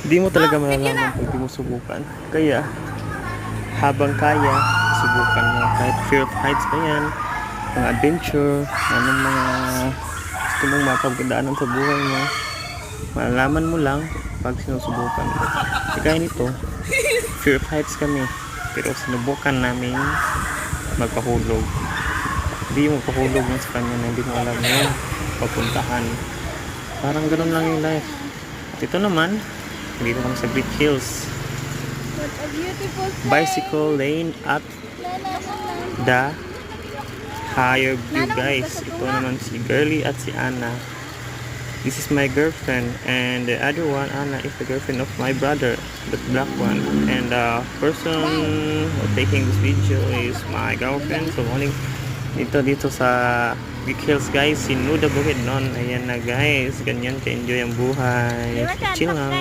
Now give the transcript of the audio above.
Hindi mo talaga malalaman kung di mo subukan. Kaya, habang kaya, subukan mo. Kahit fear of heights pa yan, mga adventure, anong mga gusto mong mapagdaanan sa buhay mo, malalaman mo lang pag sinusubukan mo. Kaya nito, fear of heights kami. Pero sinubukan namin magpahulog. Hindi yung magpahulog mo sa kanya na hindi mo alam yung papuntahan. Parang ganun lang yung life. At ito naman, dito kami sa Greek Hills. What a beautiful place. Bicycle lane at the higher view guys. Ito naman si Girly at si Anna. This is my girlfriend, and the other one, Anna, is the girlfriend of my brother, the black one. And the person taking this video is my girlfriend. So morning dito sa Big Hills guys, si Nuda Bukidnon. Ayan na guys, ganyan ka-enjoy ang buhay. Chill lang.